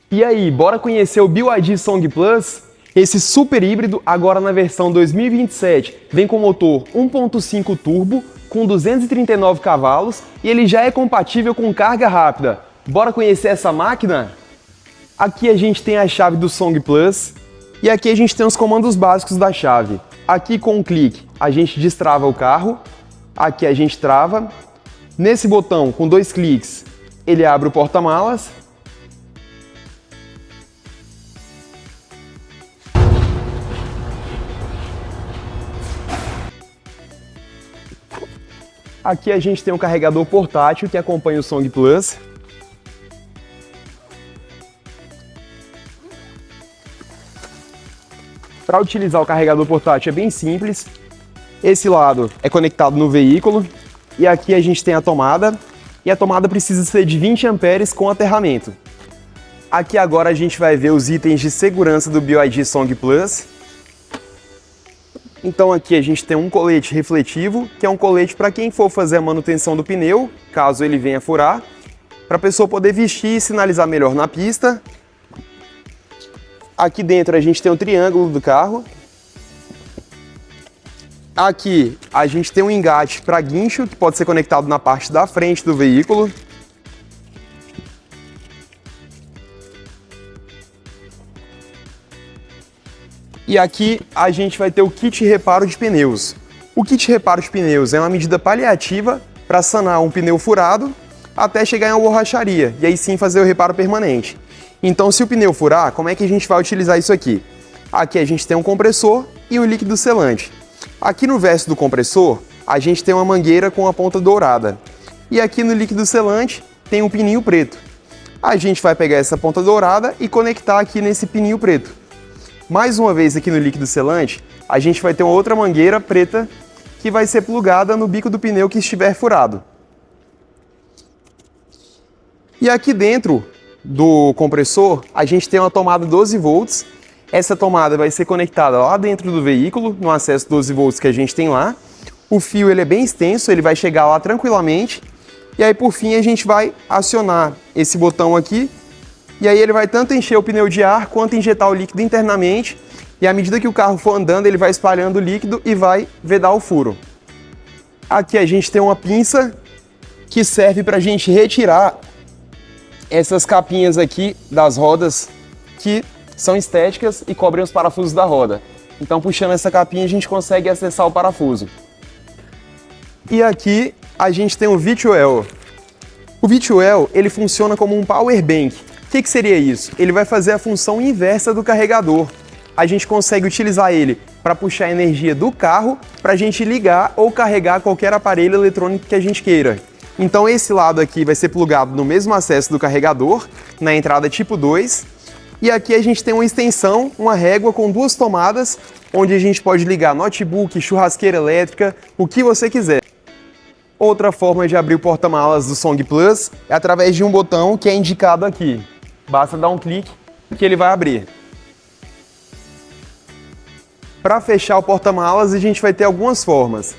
E aí, bora conhecer o BYD Song Plus? Esse super híbrido, agora na versão 2027, vem com motor 1.5 turbo, com 239 cavalos, e ele já é compatível com carga rápida. Bora conhecer essa máquina? Aqui a gente tem a chave do Song Plus, e aqui a gente tem os comandos básicos da chave. Aqui com um clique a gente destrava o carro, aqui a gente trava. Nesse botão, com 2 cliques, ele abre o porta-malas. Aqui a gente tem um carregador portátil que acompanha o Song Plus. Para utilizar o carregador portátil é bem simples. Esse lado é conectado no veículo e aqui a gente tem a tomada. E a tomada precisa ser de 20 amperes com aterramento. Aqui agora a gente vai ver os itens de segurança do BYD Song Plus. Então aqui a gente tem um colete refletivo, que é um colete para quem for fazer a manutenção do pneu, caso ele venha furar, para a pessoa poder vestir e sinalizar melhor na pista. Aqui dentro a gente tem um triângulo do carro. Aqui a gente tem um engate para guincho, que pode ser conectado na parte da frente do veículo. E aqui a gente vai ter o kit reparo de pneus. O kit reparo de pneus é uma medida paliativa para sanar um pneu furado até chegar em uma borracharia e aí sim fazer o reparo permanente. Então, se o pneu furar, como é que a gente vai utilizar isso aqui? Aqui a gente tem um compressor e um líquido selante. Aqui no verso do compressor, a gente tem uma mangueira com a ponta dourada. E aqui no líquido selante tem um pininho preto. A gente vai pegar essa ponta dourada e conectar aqui nesse pininho preto. Mais uma vez aqui no líquido selante, a gente vai ter uma outra mangueira preta que vai ser plugada no bico do pneu que estiver furado. E aqui dentro do compressor, a gente tem uma tomada 12 volts. Essa tomada vai ser conectada lá dentro do veículo, no acesso 12 volts que a gente tem lá. O fio ele é bem extenso, ele vai chegar lá tranquilamente. E aí por fim a gente vai acionar esse botão aqui. E aí ele vai tanto encher o pneu de ar quanto injetar o líquido internamente. E à medida que o carro for andando, ele vai espalhando o líquido e vai vedar o furo. Aqui a gente tem uma pinça que serve para a gente retirar essas capinhas aqui das rodas que são estéticas e cobrem os parafusos da roda. Então puxando essa capinha a gente consegue acessar o parafuso. E aqui a gente tem o V2L. O V2L ele funciona como um power bank. O que seria isso? Ele vai fazer a função inversa do carregador. A gente consegue utilizar ele para puxar a energia do carro para a gente ligar ou carregar qualquer aparelho eletrônico que a gente queira. Então esse lado aqui vai ser plugado no mesmo acesso do carregador, na entrada tipo 2. E aqui a gente tem uma extensão, uma régua com 2 tomadas, onde a gente pode ligar notebook, churrasqueira elétrica, o que você quiser. Outra forma de abrir o porta-malas do Song Plus é através de um botão que é indicado aqui. Basta dar um clique que ele vai abrir. Para fechar o porta-malas, a gente vai ter algumas formas.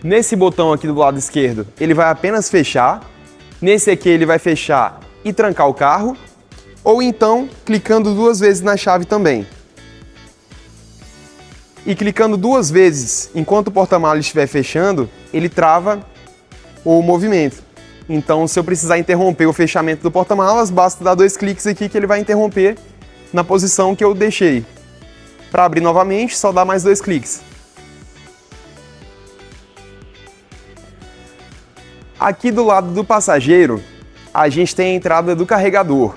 Nesse botão aqui do lado esquerdo, ele vai apenas fechar. Nesse aqui, ele vai fechar e trancar o carro. Ou então, clicando 2 vezes na chave também. E clicando 2 vezes enquanto o porta-malas estiver fechando, ele trava o movimento. Então, se eu precisar interromper o fechamento do porta-malas, basta dar 2 cliques aqui que ele vai interromper na posição que eu deixei. Para abrir novamente, só dá mais 2 cliques. Aqui do lado do passageiro, a gente tem a entrada do carregador.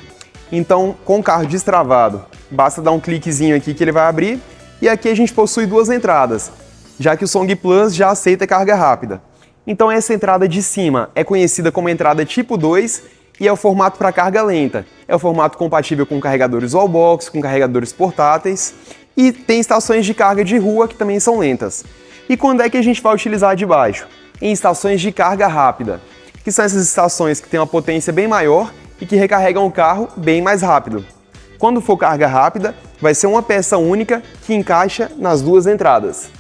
Então, com o carro destravado, basta dar um cliquezinho aqui que ele vai abrir. E aqui a gente possui 2 entradas, já que o Song Plus já aceita carga rápida. Então essa entrada de cima é conhecida como entrada tipo 2 e é o formato para carga lenta. É o formato compatível com carregadores wallbox, com carregadores portáteis e tem estações de carga de rua que também são lentas. E quando é que a gente vai utilizar a de baixo? Em estações de carga rápida, que são essas estações que têm uma potência bem maior e que recarregam o carro bem mais rápido. Quando for carga rápida, vai ser uma peça única que encaixa nas 2 entradas.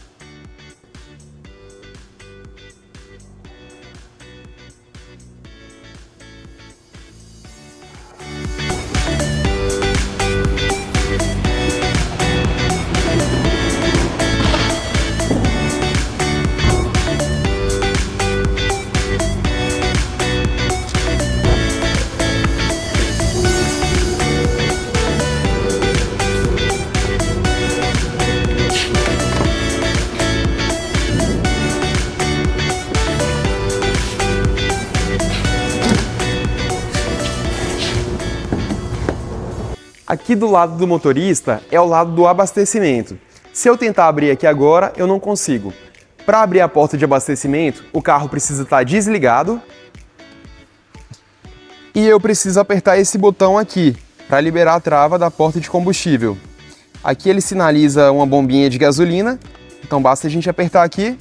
Aqui do lado do motorista é o lado do abastecimento. Se eu tentar abrir aqui agora, eu não consigo. Para abrir a porta de abastecimento, o carro precisa estar desligado e eu preciso apertar esse botão aqui para liberar a trava da porta de combustível. Aqui ele sinaliza uma bombinha de gasolina, então basta a gente apertar aqui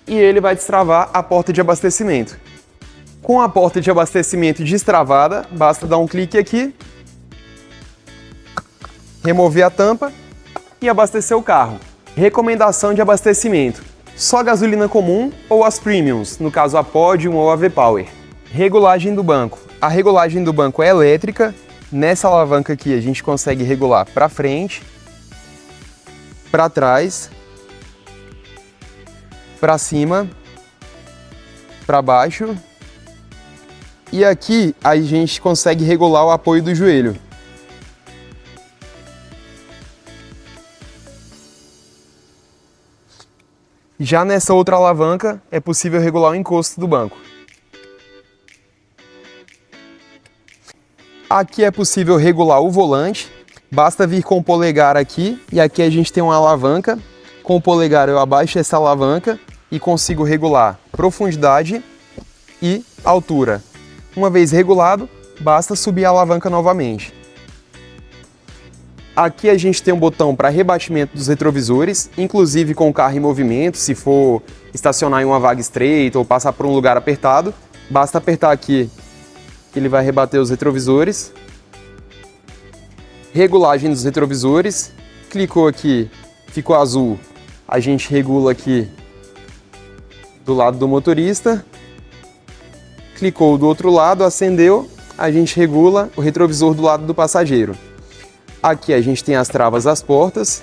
e ele vai destravar a porta de abastecimento. Com a porta de abastecimento destravada, basta dar um clique aqui, remover a tampa e abastecer o carro. Recomendação de abastecimento: só gasolina comum ou as premiums, no caso a Podium ou a V-Power. Regulagem do banco. A regulagem do banco é elétrica. Nessa alavanca aqui a gente consegue regular para frente, para trás, para cima, para baixo. E aqui a gente consegue regular o apoio do joelho. Já nessa outra alavanca é possível regular o encosto do banco. Aqui é possível regular o volante, basta vir com o polegar aqui e aqui a gente tem uma alavanca. Com o polegar eu abaixo essa alavanca e consigo regular profundidade e altura. Uma vez regulado, basta subir a alavanca novamente. Aqui a gente tem um botão para rebatimento dos retrovisores, inclusive com o carro em movimento, se for estacionar em uma vaga estreita ou passar por um lugar apertado, basta apertar aqui que ele vai rebater os retrovisores. Regulagem dos retrovisores, clicou aqui, ficou azul, a gente regula aqui do lado do motorista, clicou do outro lado, acendeu, a gente regula o retrovisor do lado do passageiro. Aqui a gente tem as travas das portas,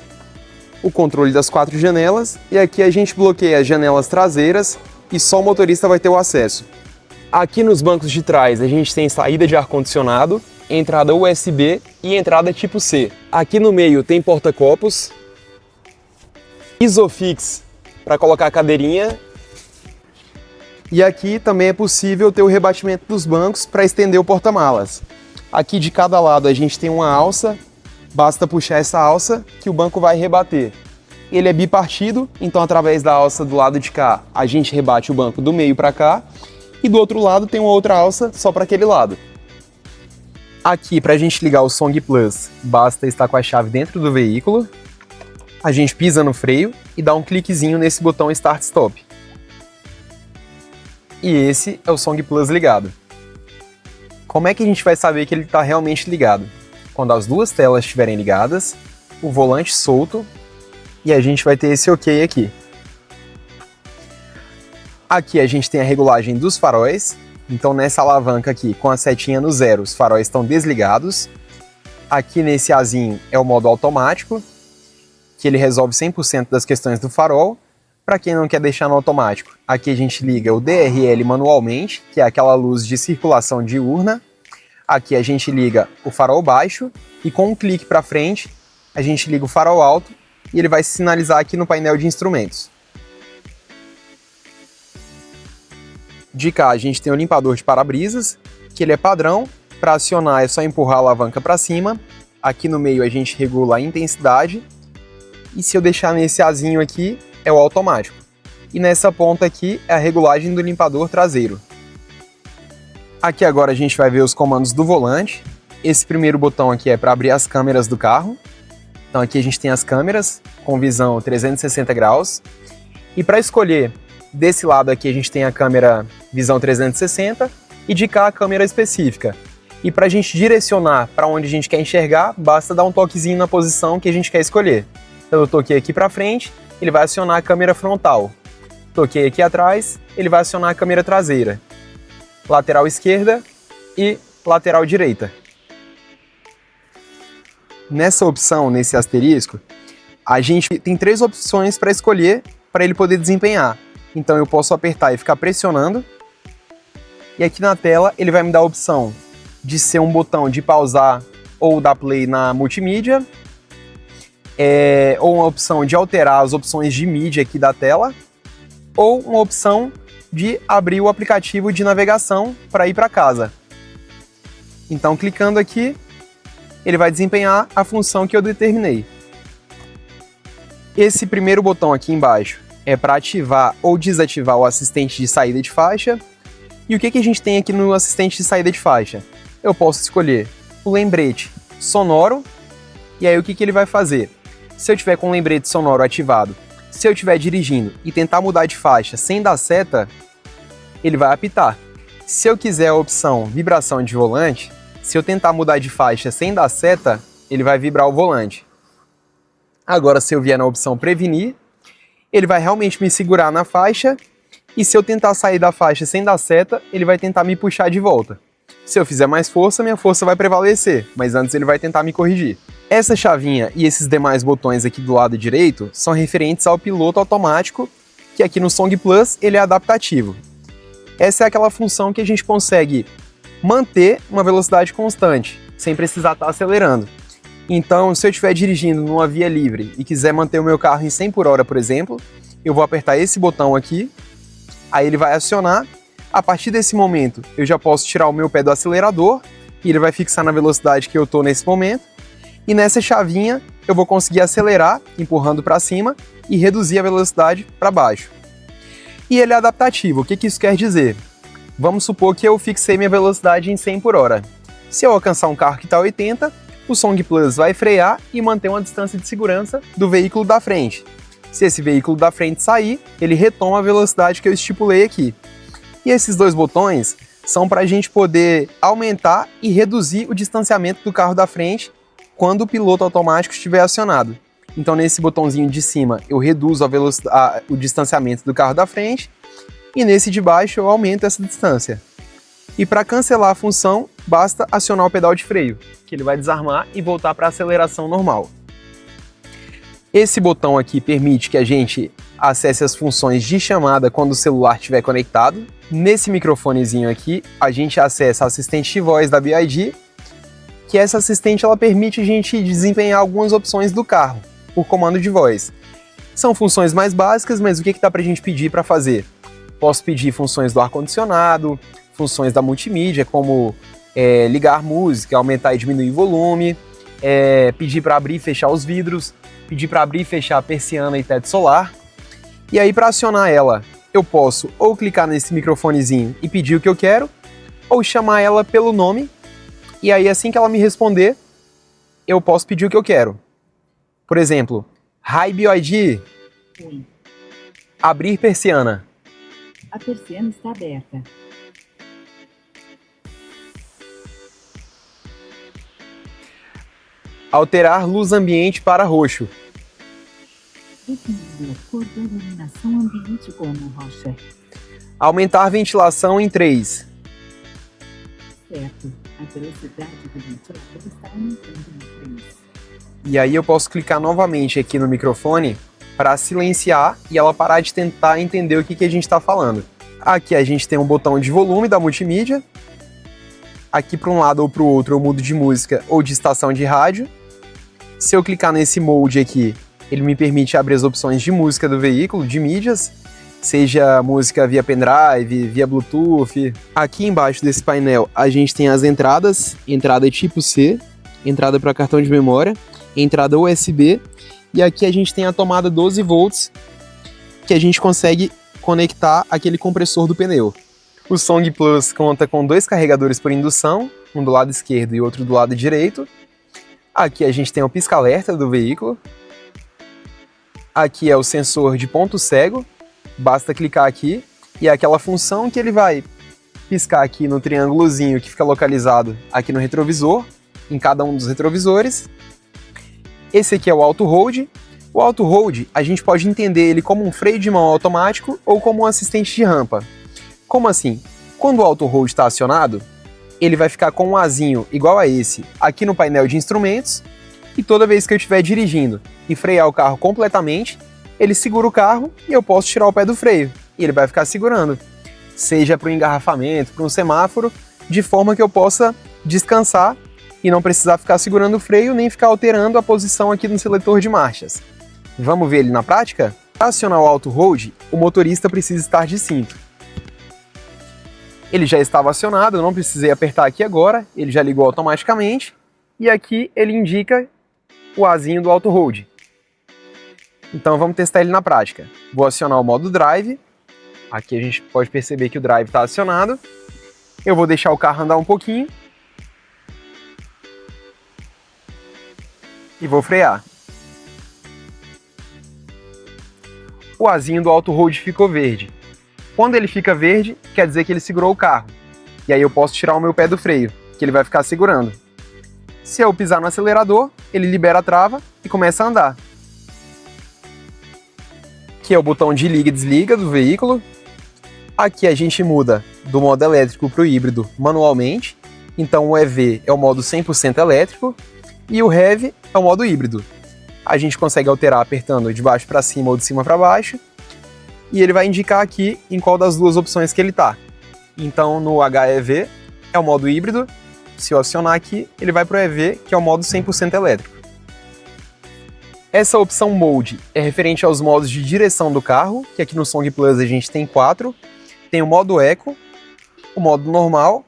o controle das 4 janelas e aqui a gente bloqueia as janelas traseiras e só o motorista vai ter o acesso. Aqui nos bancos de trás a gente tem saída de ar-condicionado, entrada USB e entrada tipo C. Aqui no meio tem porta-copos, Isofix para colocar a cadeirinha. E aqui também é possível ter o rebatimento dos bancos para estender o porta-malas. Aqui de cada lado a gente tem uma alça, basta puxar essa alça que o banco vai rebater. Ele é bipartido, então através da alça do lado de cá a gente rebate o banco do meio para cá e do outro lado tem uma outra alça só para aquele lado. Aqui para a gente ligar o Song Plus basta estar com a chave dentro do veículo, a gente pisa no freio e dá um cliquezinho nesse botão Start Stop. E esse é o Song Plus ligado. Como é que a gente vai saber que ele está realmente ligado? Quando as duas telas estiverem ligadas, o volante solto e a gente vai ter esse OK aqui. Aqui a gente tem a regulagem dos faróis, então nessa alavanca aqui com a setinha no 0 os faróis estão desligados. Aqui nesse Azinho é o modo automático, que ele resolve 100% das questões do farol. Para quem não quer deixar no automático, aqui a gente liga o DRL manualmente, que é aquela luz de circulação diurna. Aqui a gente liga o farol baixo e com um clique para frente a gente liga o farol alto e ele vai se sinalizar aqui no painel de instrumentos. De cá a gente tem o limpador de para-brisas, que ele é padrão. Para acionar é só empurrar a alavanca para cima. Aqui no meio a gente regula a intensidade. E se eu deixar nesse Azinho aqui, é o automático. E nessa ponta aqui é a regulagem do limpador traseiro. Aqui agora a gente vai ver os comandos do volante. Esse primeiro botão aqui é para abrir as câmeras do carro. Então aqui a gente tem as câmeras com visão 360 graus. E para escolher, desse lado aqui a gente tem a câmera visão 360 e de cá a câmera específica. E para a gente direcionar para onde a gente quer enxergar, basta dar um toquezinho na posição que a gente quer escolher. Então eu toquei aqui para frente, ele vai acionar a câmera frontal. Toquei aqui atrás, ele vai acionar a câmera traseira. Lateral esquerda e lateral direita. Nessa opção, nesse asterisco, a gente tem 3 opções para escolher para ele poder desempenhar. Então eu posso apertar e ficar pressionando. E aqui na tela ele vai me dar a opção de ser um botão de pausar ou dar play na multimídia. Ou uma opção de alterar as opções de mídia aqui da tela. Ou uma opção de abrir o aplicativo de navegação para ir para casa. Então clicando aqui, ele vai desempenhar a função que eu determinei. Esse primeiro botão aqui embaixo é para ativar ou desativar o assistente de saída de faixa. E o que a gente tem aqui no assistente de saída de faixa? Eu posso escolher o lembrete sonoro, e aí o que ele vai fazer? Se eu tiver com o lembrete sonoro ativado, se eu estiver dirigindo e tentar mudar de faixa sem dar seta, ele vai apitar. Se eu quiser a opção vibração de volante, se eu tentar mudar de faixa sem dar seta, ele vai vibrar o volante. Agora, se eu vier na opção prevenir, ele vai realmente me segurar na faixa, e se eu tentar sair da faixa sem dar seta, ele vai tentar me puxar de volta. Se eu fizer mais força, minha força vai prevalecer, mas antes ele vai tentar me corrigir. Essa chavinha e esses demais botões aqui do lado direito são referentes ao piloto automático, que aqui no Song Plus ele é adaptativo. Essa é aquela função que a gente consegue manter uma velocidade constante, sem precisar estar acelerando. Então, se eu estiver dirigindo numa via livre e quiser manter o meu carro em 100 por hora, por exemplo, eu vou apertar esse botão aqui, aí ele vai acionar. A partir desse momento, eu já posso tirar o meu pé do acelerador e ele vai fixar na velocidade que eu estou nesse momento. E nessa chavinha, eu vou conseguir acelerar, empurrando para cima, e reduzir a velocidade para baixo. E ele é adaptativo. O que isso quer dizer? Vamos supor que eu fixei minha velocidade em 100 por hora. Se eu alcançar um carro que está 80, o Song Plus vai frear e manter uma distância de segurança do veículo da frente. Se esse veículo da frente sair, ele retoma a velocidade que eu estipulei aqui. E esses dois botões são para a gente poder aumentar e reduzir o distanciamento do carro da frente quando o piloto automático estiver acionado. Então, nesse botãozinho de cima, eu reduzo o distanciamento do carro da frente, e nesse de baixo eu aumento essa distância. E para cancelar a função, basta acionar o pedal de freio, que ele vai desarmar e voltar para a aceleração normal. Esse botão aqui permite que a gente acesse as funções de chamada quando o celular estiver conectado. Nesse microfonezinho aqui, a gente acessa a assistente de voz da BYD, que essa assistente ela permite a gente desempenhar algumas opções do carro por comando de voz. São funções mais básicas, mas o que dá para a gente pedir para fazer? Posso pedir funções do ar-condicionado, funções da multimídia, como ligar música, aumentar e diminuir o volume, pedir para abrir e fechar os vidros, pedir para abrir e fechar a persiana e teto solar. E aí, para acionar ela, eu posso ou clicar nesse microfonezinho e pedir o que eu quero, ou chamar ela pelo nome, e aí assim que ela me responder, eu posso pedir o que eu quero. Por exemplo, Hi BYD, Oi. Abrir persiana. A persiana está aberta. Alterar luz ambiente para roxo. Definindo a cor da iluminação ambiente como roxa. Aumentar ventilação em 3. Certo. A velocidade do ventilador está aumentando em 3. E aí eu posso clicar novamente aqui no microfone para silenciar e ela parar de tentar entender o que a gente está falando. Aqui a gente tem um botão de volume da multimídia. Aqui para um lado ou para o outro eu mudo de música ou de estação de rádio. Se eu clicar nesse mode aqui, ele me permite abrir as opções de música do veículo, de mídias, seja música via pendrive, via Bluetooth. Aqui embaixo desse painel a gente tem as entradas, entrada tipo C, entrada para cartão de memória, entrada USB, e aqui a gente tem a tomada 12 volts, que a gente consegue conectar aquele compressor do pneu. O Song Plus conta com 2 carregadores por indução, um do lado esquerdo e outro do lado direito. Aqui a gente tem o pisca-alerta do veículo. Aqui é o sensor de ponto cego, basta clicar aqui e é aquela função que ele vai piscar aqui no triângulozinho que fica localizado aqui no retrovisor, em cada um dos retrovisores. Esse aqui é o Auto Hold. O Auto Hold, a gente pode entender ele como um freio de mão automático ou como um assistente de rampa. Como assim? Quando o Auto Hold está acionado, ele vai ficar com um azinho igual a esse aqui no painel de instrumentos, e toda vez que eu estiver dirigindo e frear o carro completamente, ele segura o carro e eu posso tirar o pé do freio, e ele vai ficar segurando, seja para um engarrafamento, para um semáforo, de forma que eu possa descansar e não precisar ficar segurando o freio nem ficar alterando a posição aqui no seletor de marchas. Vamos ver ele na prática? Para acionar o Auto Hold, o motorista precisa estar de cinto. Ele já estava acionado, eu não precisei apertar aqui agora, ele já ligou automaticamente. e aqui ele indica o Azinho do Auto Hold. Então vamos testar ele na prática. Vou acionar o modo Drive. Aqui a gente pode perceber que o Drive está acionado. Eu vou deixar o carro andar um pouquinho. E vou frear. O Azinho do Auto Hold ficou verde. Quando ele fica verde, quer dizer que ele segurou o carro. E aí eu posso tirar o meu pé do freio, que ele vai ficar segurando. Se eu pisar no acelerador, ele libera a trava e começa a andar. Aqui é o botão de liga e desliga do veículo. Aqui a gente muda do modo elétrico para o híbrido manualmente. Então o EV é o modo 100% elétrico e o Heavy é o modo híbrido. A gente consegue alterar apertando de baixo para cima ou de cima para baixo. E ele vai indicar aqui em qual das duas opções que ele está. Então no HEV é o modo híbrido. Se eu acionar aqui, ele vai para o EV, que é o modo 100% elétrico. Essa opção Mode é referente aos modos de direção do carro, que aqui no Song Plus a gente tem 4. Tem o modo Eco, o modo Normal,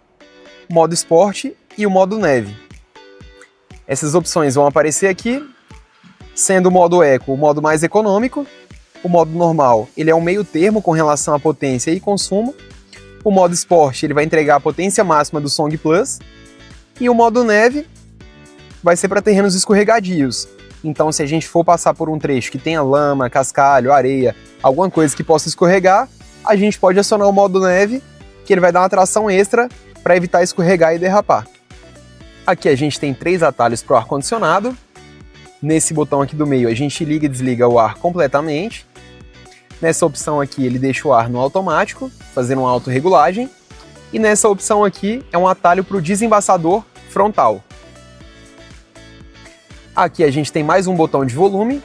o modo Sport e o modo Neve. Essas opções vão aparecer aqui, sendo o modo Eco o modo mais econômico, o modo Normal ele é um meio termo com relação à potência e consumo, o modo Sport ele vai entregar a potência máxima do Song Plus, e o modo Neve vai ser para terrenos escorregadios. Então, se a gente for passar por um trecho que tenha lama, cascalho, areia, alguma coisa que possa escorregar, a gente pode acionar o modo Neve, que ele vai dar uma tração extra para evitar escorregar e derrapar. Aqui a gente tem 3 atalhos para o ar-condicionado. Nesse botão aqui do meio, a gente liga e desliga o ar completamente. Nessa opção aqui, ele deixa o ar no automático, fazendo uma autorregulagem. E nessa opção aqui, é um atalho para o desembaçador frontal. Aqui a gente tem mais um botão de volume.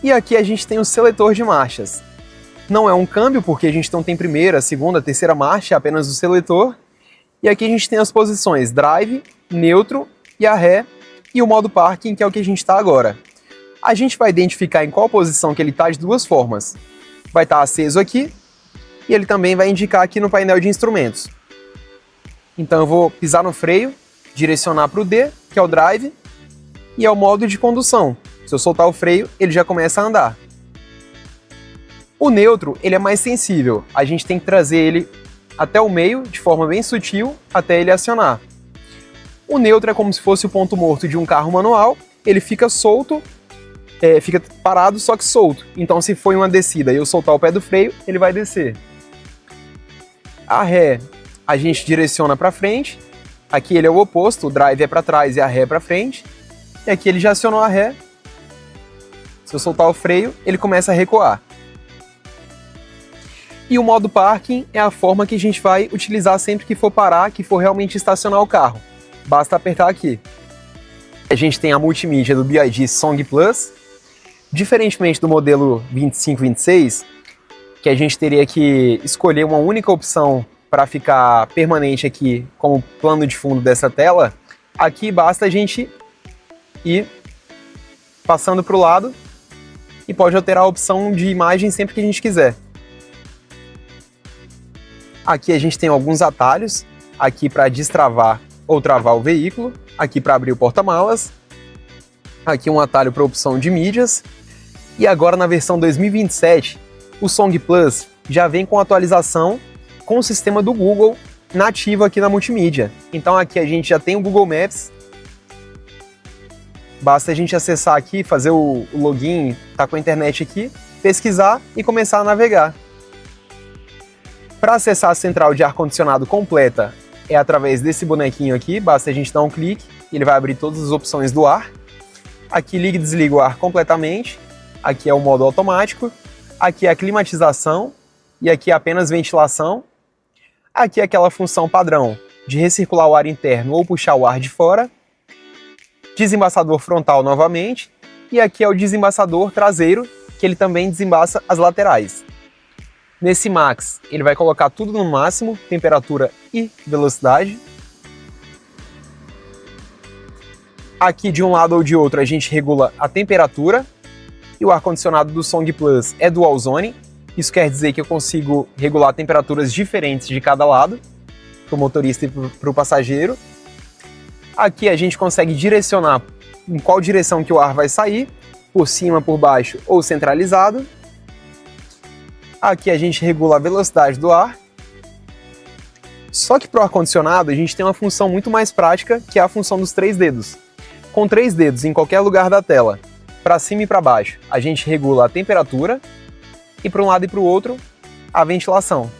E aqui a gente tem o seletor de marchas. Não é um câmbio, porque a gente não tem primeira, segunda, terceira marcha, é apenas o seletor. E aqui a gente tem as posições Drive, Neutro e a Ré, e o modo Parking, que é o que a gente está agora. A gente vai identificar em qual posição que ele está de duas formas. Vai estar aceso aqui, e ele também vai indicar aqui no painel de instrumentos. Então eu vou pisar no freio, direcionar para o D, que é o Drive, e é o modo de condução. Se eu soltar o freio, ele já começa a andar. O neutro, ele é mais sensível. A gente tem que trazer ele até o meio, de forma bem sutil, até ele acionar. O neutro é como se fosse o ponto morto de um carro manual. Ele fica solto, fica parado, só que solto. Então, se for em uma descida e eu soltar o pé do freio, ele vai descer. A ré, a gente direciona para frente. Aqui ele é o oposto, o drive é para trás e a ré é para frente. E aqui ele já acionou a ré. Se eu soltar o freio, ele começa a recuar. E o modo parking é a forma que a gente vai utilizar sempre que for parar, que for realmente estacionar o carro. Basta apertar aqui. A gente tem a multimídia do BYD Song Plus. Diferentemente do modelo 2526, que a gente teria que escolher uma única opção para ficar permanente aqui como plano de fundo dessa tela, aqui basta a gente ir passando para o lado e pode alterar a opção de imagem sempre que a gente quiser. Aqui a gente tem alguns atalhos, aqui para destravar ou travar o veículo, aqui para abrir o porta-malas, aqui um atalho para opção de mídias, e agora na versão 2027, o Song Plus já vem com atualização com o sistema do Google nativo aqui na multimídia. Então aqui a gente já tem o Google Maps, basta a gente acessar aqui, fazer o login, tá com a internet aqui, pesquisar e começar a navegar. Para acessar a central de ar-condicionado completa é através desse bonequinho aqui, basta a gente dar um clique, ele vai abrir todas as opções do ar. Aqui liga e desliga o ar completamente, aqui é o modo automático, aqui é a climatização e aqui é apenas ventilação. Aqui é aquela função padrão de recircular o ar interno ou puxar o ar de fora. Desembaçador frontal novamente e aqui é o desembaçador traseiro, que ele também desembaça as laterais. Nesse Max, ele vai colocar tudo no máximo, temperatura e velocidade. Aqui de um lado ou de outro a gente regula a temperatura. E o ar-condicionado do Song Plus é dual zone. Isso quer dizer que eu consigo regular temperaturas diferentes de cada lado, para o motorista e para o passageiro. Aqui a gente consegue direcionar em qual direção que o ar vai sair, por cima, por baixo ou centralizado. Aqui a gente regula a velocidade do ar. Só que para o ar-condicionado a gente tem uma função muito mais prática, que é a função dos 3 dedos. Com 3 dedos em qualquer lugar da tela, para cima e para baixo, a gente regula a temperatura e para um lado e para o outro, a ventilação.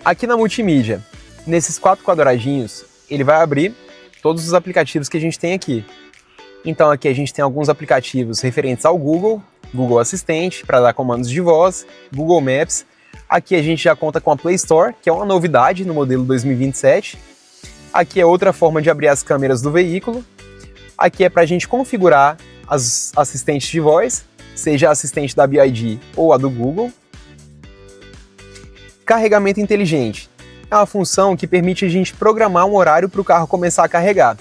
Aqui na multimídia, nesses 4 quadradinhos, ele vai abrir todos os aplicativos que a gente tem aqui. Então aqui a gente tem alguns aplicativos referentes ao Google, Google Assistente, para dar comandos de voz, Google Maps. Aqui a gente já conta com a Play Store, que é uma novidade no modelo 2027. Aqui é outra forma de abrir as câmeras do veículo. Aqui é para a gente configurar as assistentes de voz, seja a assistente da BYD ou a do Google. Carregamento inteligente. É uma função que permite a gente programar um horário para o carro começar a carregar.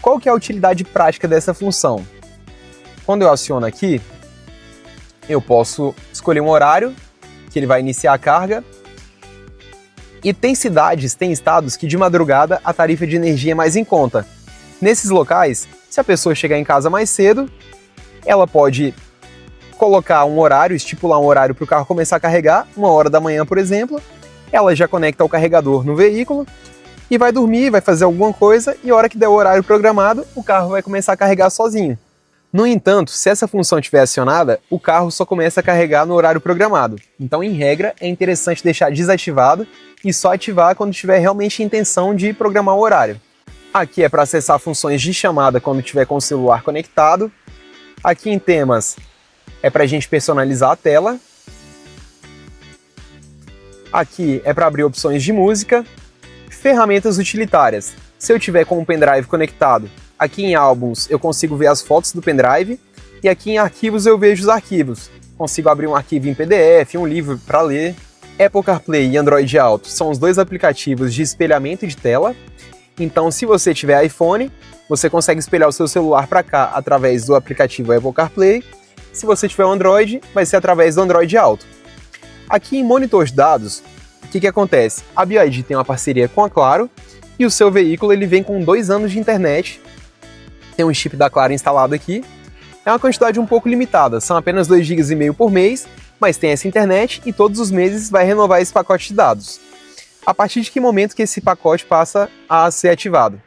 Qual que é a utilidade prática dessa função? Quando eu aciono aqui, eu posso escolher um horário que ele vai iniciar a carga. E tem cidades, tem estados que de madrugada a tarifa de energia é mais em conta. Nesses locais, se a pessoa chegar em casa mais cedo, ela pode colocar um horário, estipular um horário para o carro começar a carregar, 1h da manhã, por exemplo. Ela já conecta o carregador no veículo e vai dormir, vai fazer alguma coisa, e a hora que der o horário programado, o carro vai começar a carregar sozinho. No entanto, se essa função estiver acionada, o carro só começa a carregar no horário programado. Então, em regra, é interessante deixar desativado e só ativar quando tiver realmente intenção de programar o horário. Aqui é para acessar funções de chamada quando tiver com o celular conectado. Aqui em temas é para a gente personalizar a tela. Aqui é para abrir opções de música. Ferramentas utilitárias. Se eu tiver com o pendrive conectado, aqui em álbuns eu consigo ver as fotos do pendrive e aqui em arquivos eu vejo os arquivos. Consigo abrir um arquivo em PDF, um livro para ler. Apple CarPlay e Android Auto são os 2 aplicativos de espelhamento de tela. Então, se você tiver iPhone, você consegue espelhar o seu celular para cá através do aplicativo Apple CarPlay. Se você tiver Android, vai ser através do Android Auto. Aqui em monitor de dados, o que acontece? A BYD tem uma parceria com a Claro e o seu veículo ele vem com 2 anos de internet. Tem um chip da Claro instalado aqui. É uma quantidade um pouco limitada, são apenas 2,5 GB por mês, mas tem essa internet e todos os meses vai renovar esse pacote de dados. A partir de que momento que esse pacote passa a ser ativado?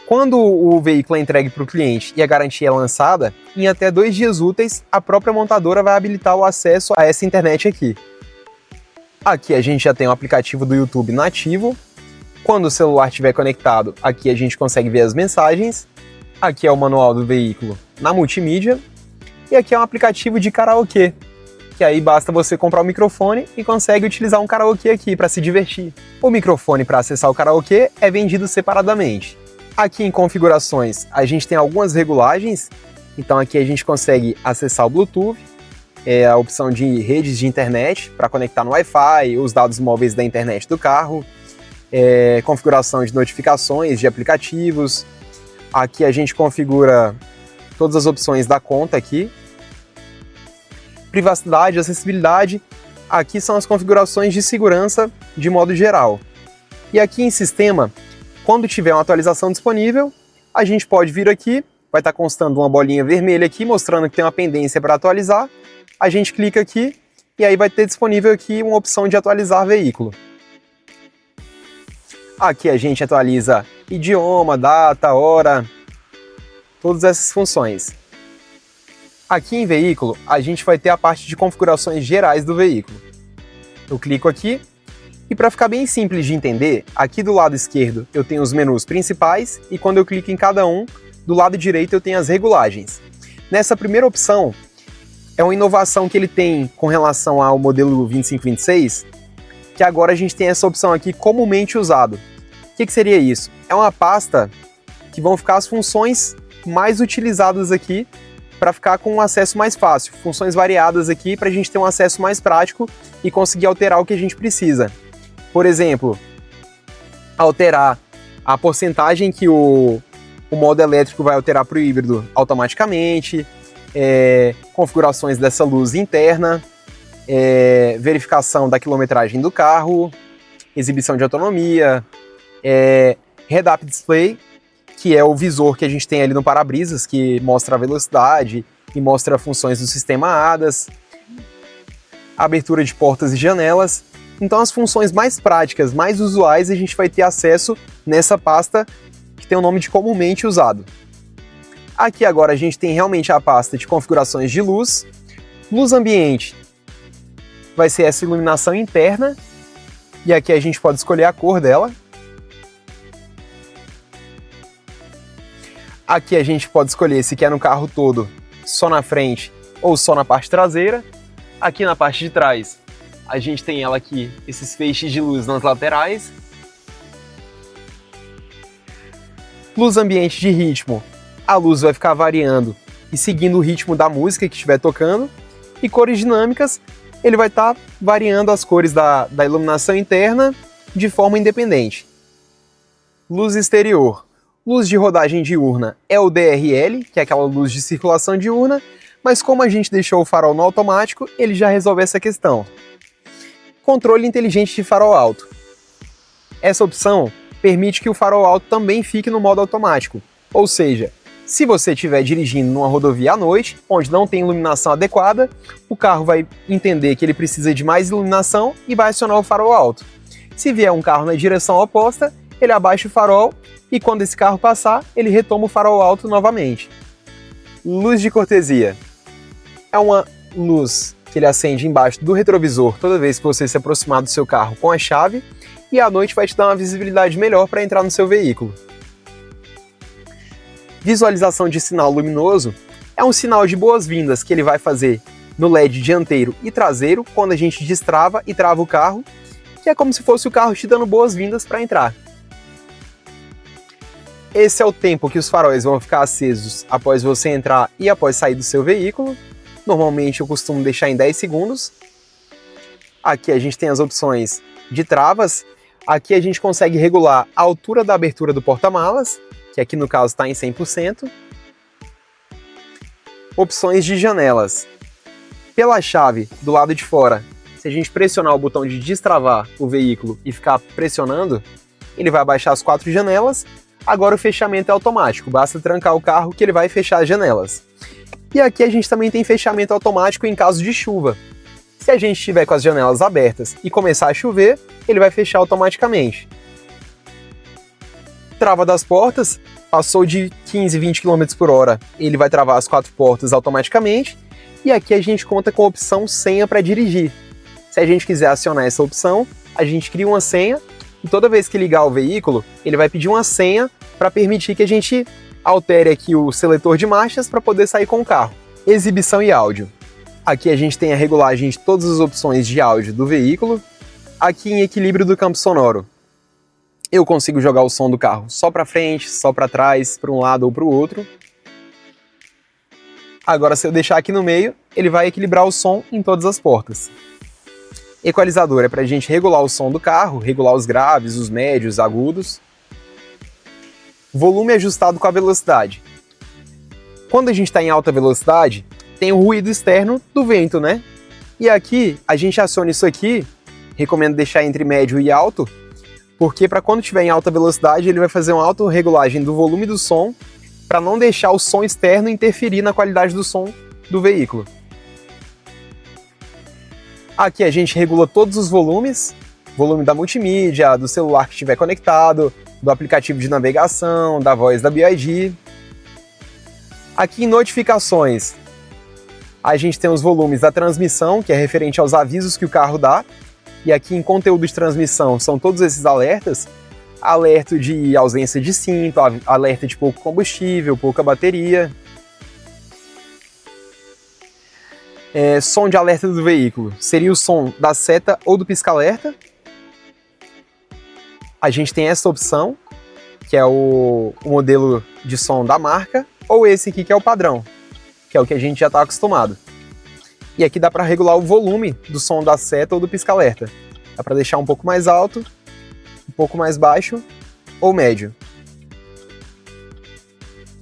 Quando o veículo é entregue para o cliente e a garantia é lançada, em até 2 dias úteis, a própria montadora vai habilitar o acesso a essa internet aqui. Aqui a gente já tem o aplicativo do YouTube nativo. Quando o celular estiver conectado, aqui a gente consegue ver as mensagens. Aqui é o manual do veículo na multimídia. E aqui é um aplicativo de karaokê, que aí basta você comprar o microfone e consegue utilizar um karaokê aqui para se divertir. O microfone para acessar o karaokê é vendido separadamente. Aqui em configurações a gente tem algumas regulagens, então aqui a gente consegue acessar o Bluetooth, a opção de redes de internet para conectar no Wi-Fi, os dados móveis da internet do carro, configuração de notificações de aplicativos. Aqui a gente configura todas as opções da conta aqui. Privacidade, acessibilidade, aqui são as configurações de segurança de modo geral. E aqui em sistema, quando tiver uma atualização disponível, a gente pode vir aqui, vai estar constando uma bolinha vermelha aqui, mostrando que tem uma pendência para atualizar. A gente clica aqui e aí vai ter disponível aqui uma opção de atualizar veículo. Aqui a gente atualiza idioma, data, hora, todas essas funções. Aqui em veículo, a gente vai ter a parte de configurações gerais do veículo. Eu clico aqui e para ficar bem simples de entender, aqui do lado esquerdo eu tenho os menus principais e quando eu clico em cada um, do lado direito eu tenho as regulagens. Nessa primeira opção, é uma inovação que ele tem com relação ao modelo 2526, que agora a gente tem essa opção aqui comumente usado. O que seria isso? É uma pasta que vão ficar as funções mais utilizadas aqui para ficar com um acesso mais fácil, funções variadas aqui para a gente ter um acesso mais prático e conseguir alterar o que a gente precisa. Por exemplo, alterar a porcentagem que o modo elétrico vai alterar para o híbrido automaticamente, configurações dessa luz interna, verificação da quilometragem do carro, exibição de autonomia, Head-Up Display, que é o visor que a gente tem ali no para-brisas, que mostra a velocidade e mostra funções do sistema ADAS, abertura de portas e janelas. Então as funções mais práticas, mais usuais, a gente vai ter acesso nessa pasta que tem o nome de comumente usado. Aqui agora a gente tem realmente a pasta de configurações de luz. Luz ambiente vai ser essa iluminação interna, e aqui a gente pode escolher a cor dela. Aqui a gente pode escolher se quer no carro todo, só na frente ou só na parte traseira. Aqui na parte de trás a gente tem ela aqui, esses feixes de luz nas laterais. Luz ambiente de ritmo, a luz vai ficar variando e seguindo o ritmo da música que estiver tocando. E cores dinâmicas, ele vai estar variando as cores da iluminação interna de forma independente. Luz exterior, luz de rodagem diurna é o DRL, que é aquela luz de circulação diurna, mas como a gente deixou o farol no automático, ele já resolve essa questão. Controle inteligente de farol alto. Essa opção permite que o farol alto também fique no modo automático, ou seja, se você estiver dirigindo numa rodovia à noite, onde não tem iluminação adequada, o carro vai entender que ele precisa de mais iluminação e vai acionar o farol alto. Se vier um carro na direção oposta, ele abaixa o farol e quando esse carro passar, ele retoma o farol alto novamente. Luz de cortesia. É uma luz que ele acende embaixo do retrovisor toda vez que você se aproximar do seu carro com a chave, e à noite vai te dar uma visibilidade melhor para entrar no seu veículo. Visualização de sinal luminoso é um sinal de boas-vindas que ele vai fazer no LED dianteiro e traseiro quando a gente destrava e trava o carro, que é como se fosse o carro te dando boas-vindas para entrar. Esse é o tempo que os faróis vão ficar acesos após você entrar e após sair do seu veículo. Normalmente eu costumo deixar em 10 segundos. Aqui a gente tem as opções de travas. Aqui a gente consegue regular a altura da abertura do porta-malas, que aqui no caso está em 100%. Opções de janelas. Pela chave do lado de fora, se a gente pressionar o botão de destravar o veículo e ficar pressionando, ele vai abaixar as 4 janelas. Agora o fechamento é automático, basta trancar o carro que ele vai fechar as janelas. E aqui a gente também tem fechamento automático em caso de chuva. Se a gente estiver com as janelas abertas e começar a chover, ele vai fechar automaticamente. Trava das portas, passou de 15, 20 km por hora, ele vai travar as 4 portas automaticamente. E aqui a gente conta com a opção senha para dirigir. Se a gente quiser acionar essa opção, a gente cria uma senha e toda vez que ligar o veículo, ele vai pedir uma senha para permitir que a gente altere aqui o seletor de marchas para poder sair com o carro. Exibição e áudio. Aqui a gente tem a regulagem de todas as opções de áudio do veículo. Aqui em equilíbrio do campo sonoro, eu consigo jogar o som do carro só para frente, só para trás, para um lado ou para o outro. Agora, se eu deixar aqui no meio, ele vai equilibrar o som em todas as portas. Equalizador é para a gente regular o som do carro, regular os graves, os médios, agudos. Volume ajustado com a velocidade. Quando a gente está em alta velocidade, tem o ruído externo do vento, né? E aqui, a gente aciona isso aqui, recomendo deixar entre médio e alto, porque para quando estiver em alta velocidade, ele vai fazer uma autorregulagem do volume do som, para não deixar o som externo interferir na qualidade do som do veículo. Aqui a gente regula todos os volumes, volume da multimídia, do celular que estiver conectado, do aplicativo de navegação, da voz da BYD. Aqui em notificações, a gente tem os volumes da transmissão, que é referente aos avisos que o carro dá, e aqui em conteúdo de transmissão são todos esses alertas, alerta de ausência de cinto, alerta de pouco combustível, pouca bateria. Som de alerta do veículo, seria o som da seta ou do pisca-alerta. A gente tem essa opção, que é o modelo de som da marca, ou esse aqui que é o padrão, que é o que a gente já está acostumado. E aqui dá para regular o volume do som da seta ou do pisca-alerta. Dá para deixar um pouco mais alto, um pouco mais baixo ou médio.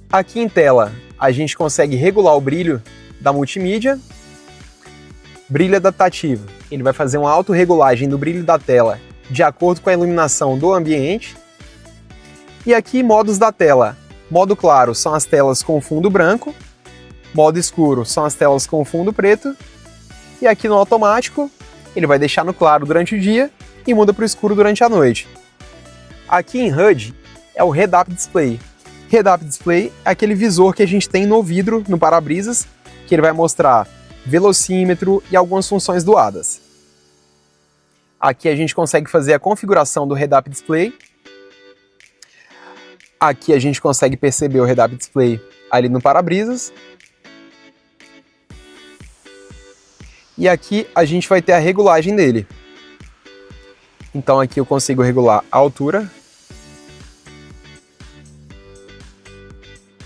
Aqui em tela, a gente consegue regular o brilho da multimídia. Brilho adaptativo. Ele vai fazer uma autorregulagem do brilho da tela de acordo com a iluminação do ambiente. E aqui modos da tela. Modo claro são as telas com fundo branco, modo escuro são as telas com fundo preto, e aqui no automático ele vai deixar no claro durante o dia e muda para o escuro durante a noite. Aqui em HUD é o Head-Up Display. Head-Up Display é aquele visor que a gente tem no vidro, no para-brisas, que ele vai mostrar velocímetro e algumas funções do ADAS. Aqui a gente consegue fazer a configuração do Head-Up Display. Aqui a gente consegue perceber o Head-Up Display ali no para-brisas. E aqui a gente vai ter a regulagem dele. Então aqui eu consigo regular a altura.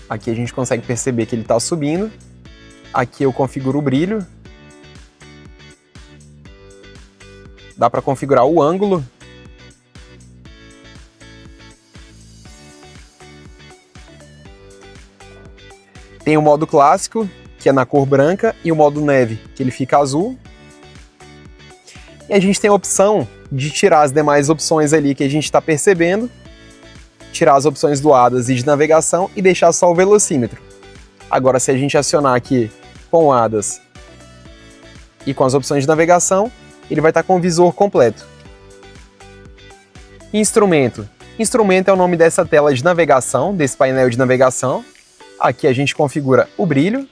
Aqui a gente consegue perceber que ele está subindo. Aqui eu configuro o brilho. Dá para configurar o ângulo. Tem o modo clássico, que é na cor branca, e o modo neve, que ele fica azul. E a gente tem a opção de tirar as demais opções ali que a gente está percebendo, tirar as opções do ADAS e de navegação e deixar só o velocímetro. Agora, se a gente acionar aqui com o ADAS e com as opções de navegação, ele vai estar com o visor completo. Instrumento. Instrumento é o nome dessa tela de navegação, desse painel de navegação. Aqui a gente configura o brilho.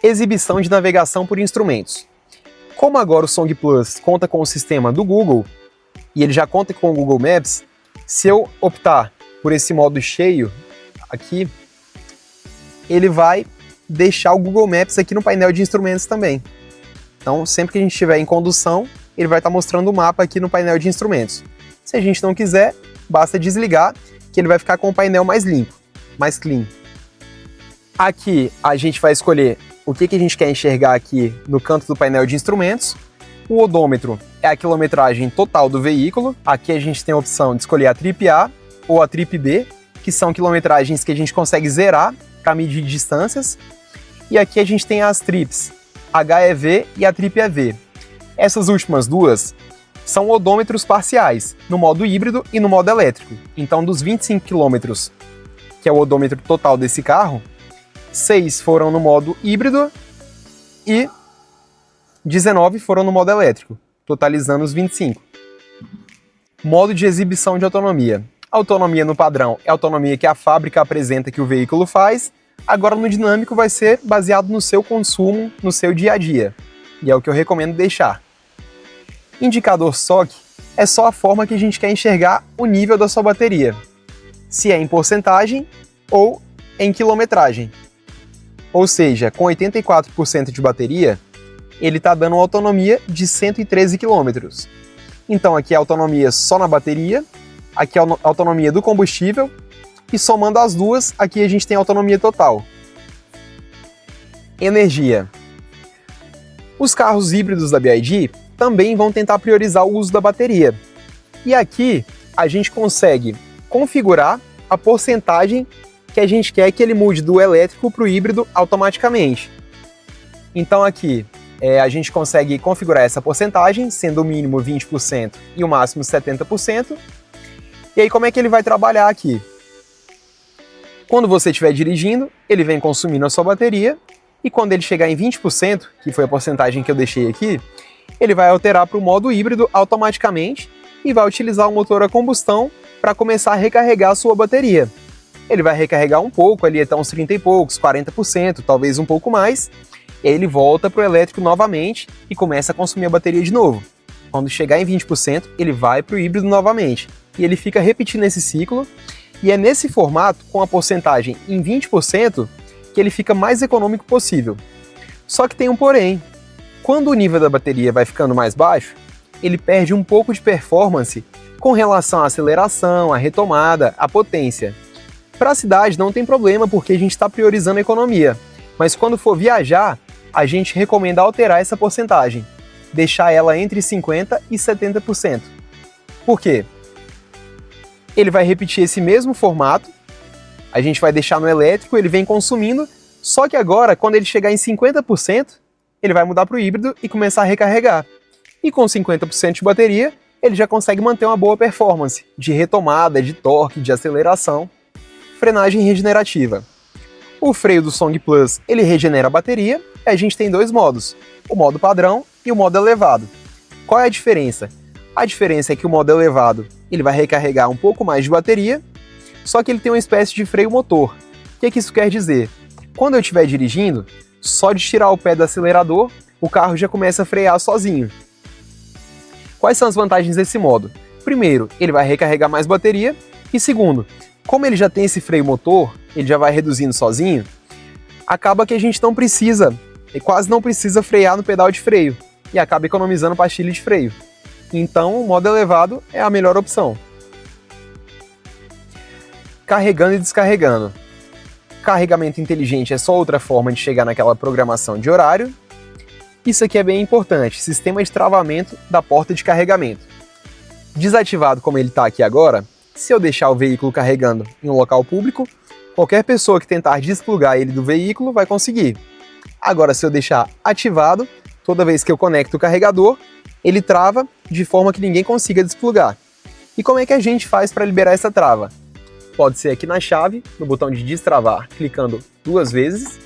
Exibição de navegação por instrumentos. Como agora o Song Plus conta com o sistema do Google, e ele já conta com o Google Maps, se eu optar por esse modo cheio aqui, ele vai deixar o Google Maps aqui no painel de instrumentos também. Então, sempre que a gente estiver em condução, ele vai estar mostrando o mapa aqui no painel de instrumentos. Se a gente não quiser, basta desligar, que ele vai ficar com o painel mais limpo, mais clean. Aqui a gente vai escolher o que a gente quer enxergar aqui no canto do painel de instrumentos. O odômetro é a quilometragem total do veículo. Aqui a gente tem a opção de escolher a trip A ou a trip B, que são quilometragens que a gente consegue zerar para medir distâncias. E aqui a gente tem as trips, HEV e a trip EV. Essas últimas duas são odômetros parciais, no modo híbrido e no modo elétrico. Então, dos 25 km, que é o odômetro total desse carro, 6 foram no modo híbrido e 19 foram no modo elétrico, totalizando os 25. Modo de exibição de autonomia. Autonomia no padrão é a autonomia que a fábrica apresenta que o veículo faz. Agora no dinâmico vai ser baseado no seu consumo, no seu dia a dia. E é o que eu recomendo deixar. Indicador SOC é só a forma que a gente quer enxergar o nível da sua bateria. Se é em porcentagem ou em quilometragem. Ou seja, com 84% de bateria, ele está dando uma autonomia de 113 km. Então aqui é a autonomia só na bateria, aqui é a autonomia do combustível, e somando as duas, aqui a gente tem a autonomia total. Energia. Os carros híbridos da BYD também vão tentar priorizar o uso da bateria. E aqui a gente consegue configurar a porcentagem que a gente quer que ele mude do elétrico para o híbrido automaticamente. Então aqui a gente consegue configurar essa porcentagem, sendo o mínimo 20% e o máximo 70%. E aí como é que ele vai trabalhar aqui? Quando você estiver dirigindo, ele vem consumindo a sua bateria, e quando ele chegar em 20%, que foi a porcentagem que eu deixei aqui, ele vai alterar para o modo híbrido automaticamente e vai utilizar o motor a combustão para começar a recarregar a sua bateria. Ele vai recarregar um pouco, ali até uns 30 e poucos, 40%, talvez um pouco mais, e aí ele volta para o elétrico novamente e começa a consumir a bateria de novo. Quando chegar em 20%, ele vai para o híbrido novamente, e ele fica repetindo esse ciclo, e é nesse formato, com a porcentagem em 20%, que ele fica mais econômico possível. Só que tem um porém. Quando o nível da bateria vai ficando mais baixo, ele perde um pouco de performance com relação à aceleração, à retomada, à potência. Para a cidade não tem problema, porque a gente está priorizando a economia. Mas quando for viajar, a gente recomenda alterar essa porcentagem. Deixar ela entre 50% e 70%. Por quê? Ele vai repetir esse mesmo formato, a gente vai deixar no elétrico, ele vem consumindo, só que agora, quando ele chegar em 50%, ele vai mudar para o híbrido e começar a recarregar. E com 50% de bateria, ele já consegue manter uma boa performance de retomada, de torque, de aceleração. Frenagem regenerativa. O freio do Song Plus, ele regenera a bateria, e a gente tem dois modos, o modo padrão e o modo elevado. Qual é a diferença? A diferença é que o modo elevado, ele vai recarregar um pouco mais de bateria, só que ele tem uma espécie de freio motor. O que isso quer dizer? Quando eu estiver dirigindo, só de tirar o pé do acelerador, o carro já começa a frear sozinho. Quais são as vantagens desse modo? Primeiro, ele vai recarregar mais bateria, e segundo, como ele já tem esse freio motor, ele já vai reduzindo sozinho, acaba que a gente não precisa, quase não precisa frear no pedal de freio, e acaba economizando pastilha de freio. Então, o modo elevado é a melhor opção. Carregando e descarregando. Carregamento inteligente é só outra forma de chegar naquela programação de horário. Isso aqui é bem importante, sistema de travamento da porta de carregamento. Desativado como ele está aqui agora, se eu deixar o veículo carregando em um local público, qualquer pessoa que tentar desplugar ele do veículo vai conseguir. Agora, se eu deixar ativado, toda vez que eu conecto o carregador, ele trava de forma que ninguém consiga desplugar. E como é que a gente faz para liberar essa trava? Pode ser aqui na chave, no botão de destravar, clicando 2 vezes,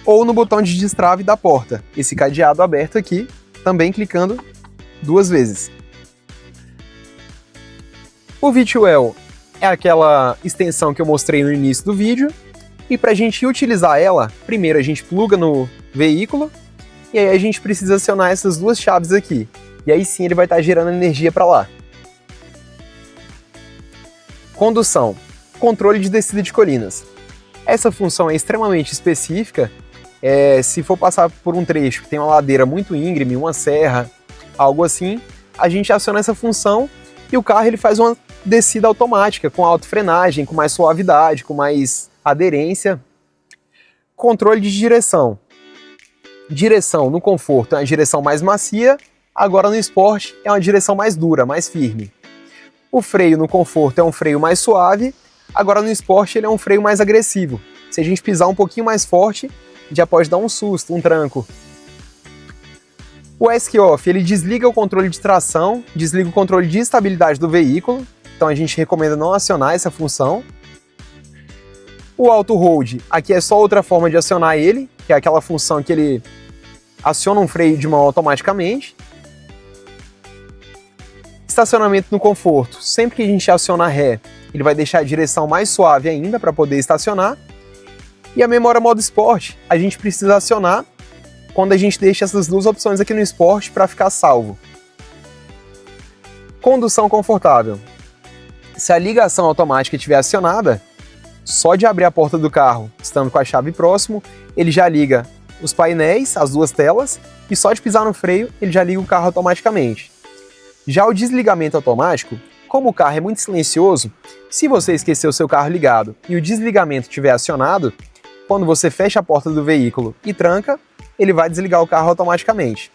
ou no botão de destrave da porta, esse cadeado aberto aqui, também clicando 2 vezes. O V2L é aquela extensão que eu mostrei no início do vídeo, e para a gente utilizar ela, primeiro a gente pluga no veículo, e aí a gente precisa acionar essas 2 chaves aqui, e aí sim ele vai estar gerando energia para lá. Condução, controle de descida de colinas. Essa função é extremamente específica, se for passar por um trecho que tem uma ladeira muito íngreme, uma serra, algo assim, a gente aciona essa função e o carro ele faz uma descida automática, com autofrenagem, com mais suavidade, com mais aderência. Controle de direção. Direção no conforto é uma direção mais macia, agora no esporte é uma direção mais dura, mais firme. O freio no conforto é um freio mais suave, agora no esporte ele é um freio mais agressivo. Se a gente pisar um pouquinho mais forte, já pode dar um susto, um tranco. O ESC-OFF, ele desliga o controle de tração, desliga o controle de estabilidade do veículo, então a gente recomenda não acionar essa função. O Auto Hold, aqui é só outra forma de acionar ele, que é aquela função que ele aciona um freio de mão automaticamente. Estacionamento no conforto, sempre que a gente aciona ré, ele vai deixar a direção mais suave ainda para poder estacionar. E a memória modo esporte, a gente precisa acionar quando a gente deixa essas 2 opções aqui no esporte para ficar salvo. Condução confortável. Se a ligação automática estiver acionada, só de abrir a porta do carro, estando com a chave próximo, ele já liga os painéis, as 2 telas, e só de pisar no freio, ele já liga o carro automaticamente. Já o desligamento automático, como o carro é muito silencioso, se você esquecer o seu carro ligado e o desligamento estiver acionado, quando você fecha a porta do veículo e tranca, ele vai desligar o carro automaticamente.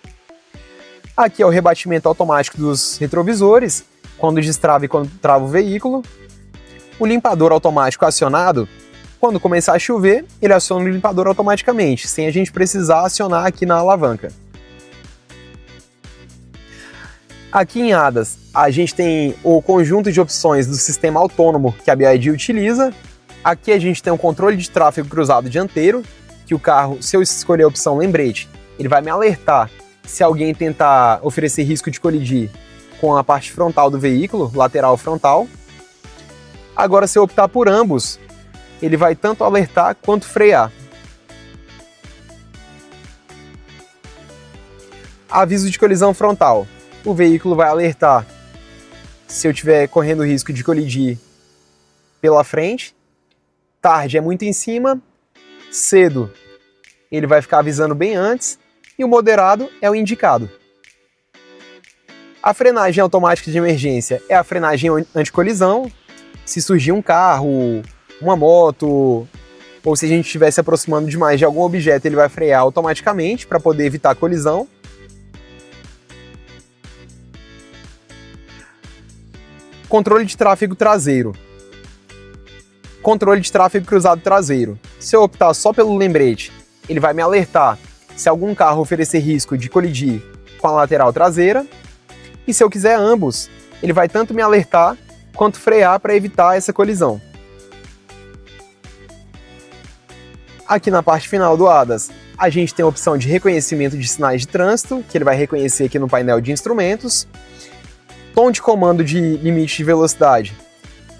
Aqui é o rebatimento automático dos retrovisores, quando destrava e quando trava o veículo. O limpador automático acionado, quando começar a chover, ele aciona o limpador automaticamente, sem a gente precisar acionar aqui na alavanca. Aqui em ADAS, a gente tem o conjunto de opções do sistema autônomo que a BYD utiliza. Aqui a gente tem um controle de tráfego cruzado dianteiro, que o carro, se eu escolher a opção lembrete, ele vai me alertar se alguém tentar oferecer risco de colidir com a parte frontal do veículo, lateral frontal. Agora, se eu optar por ambos, ele vai tanto alertar quanto frear. Aviso de colisão frontal. O veículo vai alertar se eu estiver correndo risco de colidir pela frente. Tarde é muito em cima. Cedo, ele vai ficar avisando bem antes. E o moderado é o indicado. A frenagem automática de emergência é a frenagem anticolisão. Se surgir um carro, uma moto, ou se a gente estiver se aproximando demais de algum objeto, ele vai frear automaticamente para poder evitar a colisão. Controle de tráfego traseiro. Controle de tráfego cruzado traseiro. Se eu optar só pelo lembrete, ele vai me alertar se algum carro oferecer risco de colidir com a lateral traseira. E se eu quiser ambos, ele vai tanto me alertar quanto frear para evitar essa colisão. Aqui na parte final do ADAS, a gente tem a opção de reconhecimento de sinais de trânsito, que ele vai reconhecer aqui no painel de instrumentos. Tom de comando de limite de velocidade,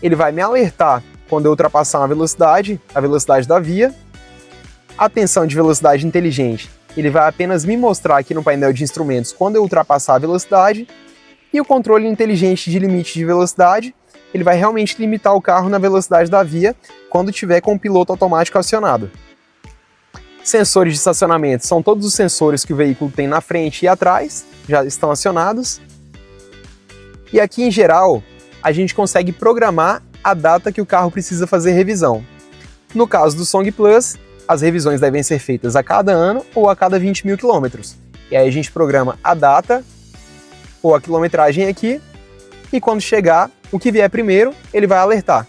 ele vai me alertar quando eu ultrapassar a velocidade da via. Atenção de velocidade inteligente, ele vai apenas me mostrar aqui no painel de instrumentos quando eu ultrapassar a velocidade. E o controle inteligente de limite de velocidade, ele vai realmente limitar o carro na velocidade da via quando tiver com o piloto automático acionado. Sensores de estacionamento são todos os sensores que o veículo tem na frente e atrás, já estão acionados. E aqui em geral, a gente consegue programar a data que o carro precisa fazer revisão. No caso do Song Plus, as revisões devem ser feitas a cada ano ou a cada 20 mil quilômetros. E aí a gente programa a data ou a quilometragem aqui, e quando chegar, o que vier primeiro, ele vai alertar.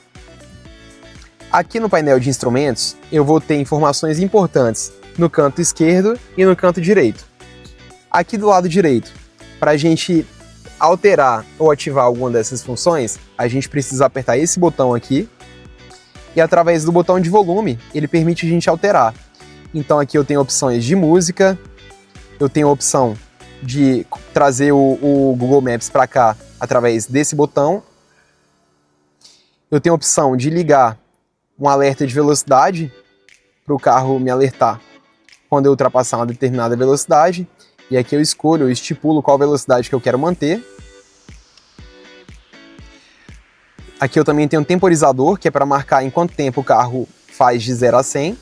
Aqui no painel de instrumentos, eu vou ter informações importantes no canto esquerdo e no canto direito. Aqui do lado direito, para a gente alterar ou ativar alguma dessas funções, a gente precisa apertar esse botão aqui, e através do botão de volume, ele permite a gente alterar. Então aqui eu tenho opções de música, eu tenho a opção de trazer o Google Maps para cá através desse botão. Eu tenho a opção de ligar um alerta de velocidade para o carro me alertar quando eu ultrapassar uma determinada velocidade. E aqui eu escolho, eu estipulo qual velocidade que eu quero manter. Aqui eu também tenho um temporizador, que é para marcar em quanto tempo o carro faz de 0 a 100.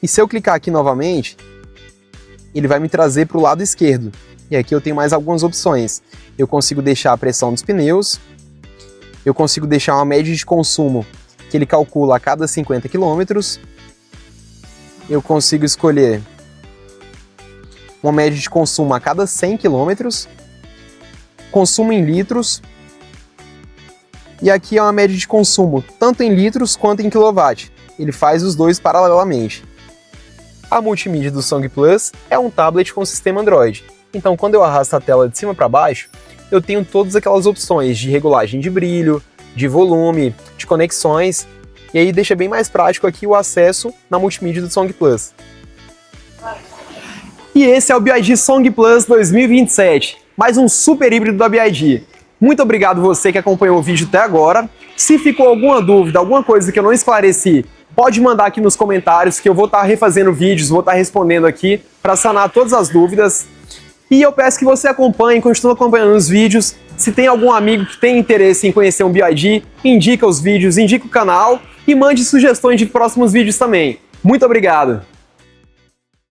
E se eu clicar aqui novamente, ele vai me trazer para o lado esquerdo. E aqui eu tenho mais algumas opções. Eu consigo deixar a pressão dos pneus, eu consigo deixar uma média de consumo que ele calcula a cada 50 km, eu consigo escolher uma média de consumo a cada 100 km, consumo em litros, e aqui é uma média de consumo tanto em litros quanto em quilowatt. Ele faz os dois paralelamente. A multimídia do Song Plus é um tablet com sistema Android. Então, quando eu arrasto a tela de cima para baixo, eu tenho todas aquelas opções de regulagem de brilho, de volume, de conexões, e aí deixa bem mais prático aqui o acesso na multimídia do Song Plus. E esse é o BYD Song Plus 2027, mais um super híbrido da BYD. Muito obrigado você que acompanhou o vídeo até agora. Se ficou alguma dúvida, alguma coisa que eu não esclareci, pode mandar aqui nos comentários que eu vou estar refazendo vídeos, vou estar respondendo aqui para sanar todas as dúvidas. E eu peço que você acompanhe, continue acompanhando os vídeos. Se tem algum amigo que tem interesse em conhecer um BYD, indica os vídeos, indica o canal e mande sugestões de próximos vídeos também. Muito obrigado!